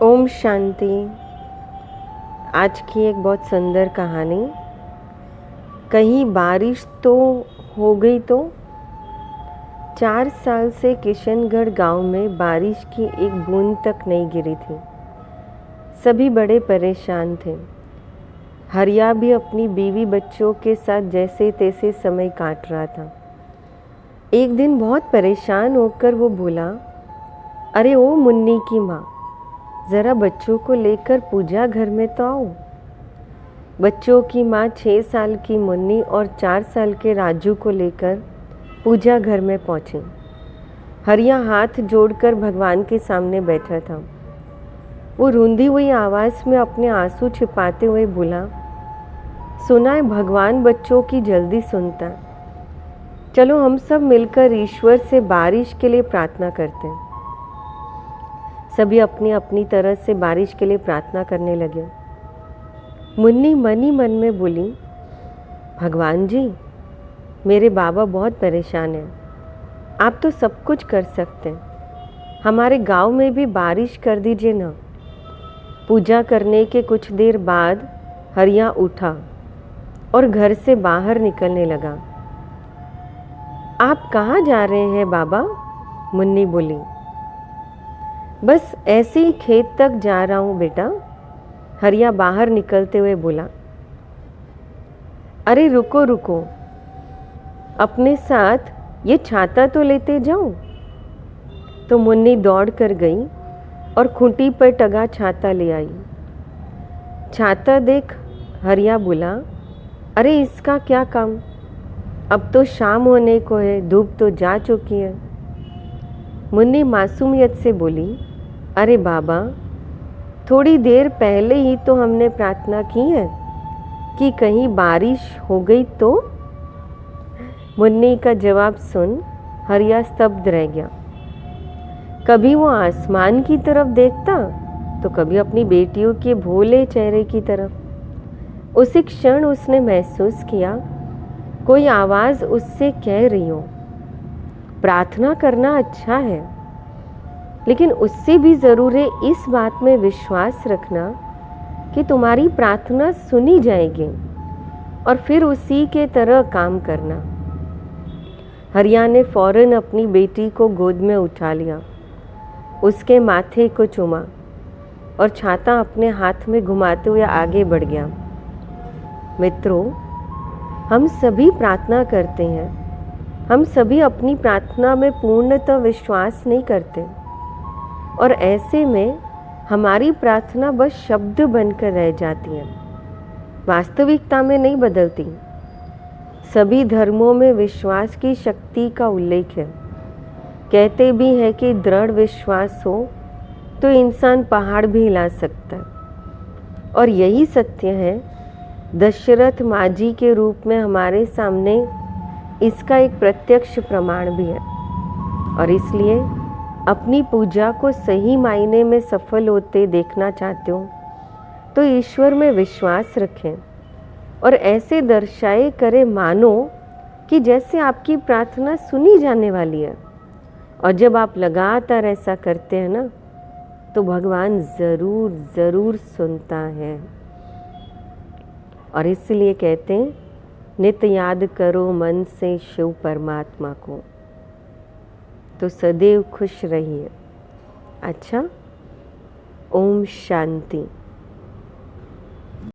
ओम शांति। आज की एक बहुत सुंदर कहानी। कहीं बारिश तो हो गई तो 4 साल से किशनगढ़ गांव में बारिश की एक बूंद तक नहीं गिरी थी। सभी बड़े परेशान थे। हरिया भी अपनी बीवी बच्चों के साथ जैसे तैसे समय काट रहा था। एक दिन बहुत परेशान होकर वो बोला, अरे ओ मुन्नी की माँ, ज़रा बच्चों को लेकर पूजा घर में तो आओ। बच्चों की माँ 6 साल की मुन्नी और 4 साल के राजू को लेकर पूजा घर में पहुँची। हरिया हाथ जोड़कर भगवान के सामने बैठा था। वो रूंधी हुई आवाज़ में अपने आंसू छिपाते हुए बोला, सुना है भगवान बच्चों की जल्दी सुनता है। चलो हम सब मिलकर ईश्वर से बारिश के लिए प्रार्थना करते हैं। सभी अपनी अपनी तरह से बारिश के लिए प्रार्थना करने लगे। मुन्नी मन ही मन में बोली, भगवान जी, मेरे बाबा बहुत परेशान हैं। आप तो सब कुछ कर सकते हैं। हमारे गांव में भी बारिश कर दीजिए ना। पूजा करने के कुछ देर बाद हरिया उठा और घर से बाहर निकलने लगा। आप कहाँ जा रहे हैं बाबा? मुन्नी बोली। बस ऐसे ही खेत तक जा रहा हूँ बेटा, हरिया बाहर निकलते हुए बोला। अरे रुको रुको, अपने साथ ये छाता तो लेते जाओ। तो मुन्नी दौड़ कर गई और खूंटी पर टंगा छाता ले आई। छाता देख हरिया बोला, अरे इसका क्या काम, अब तो शाम होने को है, धूप तो जा चुकी है। मुन्नी मासूमियत से बोली, अरे बाबा, थोड़ी देर पहले ही तो हमने प्रार्थना की है कि कहीं बारिश हो गई तो। मुन्नी का जवाब सुन हरिया स्तब्ध रह गया। कभी वो आसमान की तरफ देखता तो कभी अपनी बेटियों के भोले चेहरे की तरफ। उसी क्षण उसने महसूस किया कोई आवाज़ उससे कह रही हो, प्रार्थना करना अच्छा है, लेकिन उससे भी ज़रूर है इस बात में विश्वास रखना कि तुम्हारी प्रार्थना सुनी जाएगी और फिर उसी के तरह काम करना। हरिया ने फौरन अपनी बेटी को गोद में उठा लिया, उसके माथे को चूमा और छाता अपने हाथ में घुमाते हुए आगे बढ़ गया। मित्रों, हम सभी प्रार्थना करते हैं। हम सभी अपनी प्रार्थना में पूर्णतः विश्वास नहीं करते और ऐसे में हमारी प्रार्थना बस शब्द बनकर रह जाती है, वास्तविकता में नहीं बदलती। सभी धर्मों में विश्वास की शक्ति का उल्लेख है। कहते भी हैं कि दृढ़ विश्वास हो तो इंसान पहाड़ भी हिला सकता है। और यही सत्य है। दशरथ मांझी के रूप में हमारे सामने इसका एक प्रत्यक्ष प्रमाण भी है। और इसलिए अपनी पूजा को सही मायने में सफल होते देखना चाहते हो तो ईश्वर में विश्वास रखें और ऐसे दर्शाए करें मानो कि जैसे आपकी प्रार्थना सुनी जाने वाली है। और जब आप लगातार ऐसा करते हैं ना, तो भगवान ज़रूर ज़रूर सुनता है। और इसलिए कहते हैं, नित्य याद करो मन से शिव परमात्मा को, तो सदैव खुश रहिए। अच्छा, ओम शांति।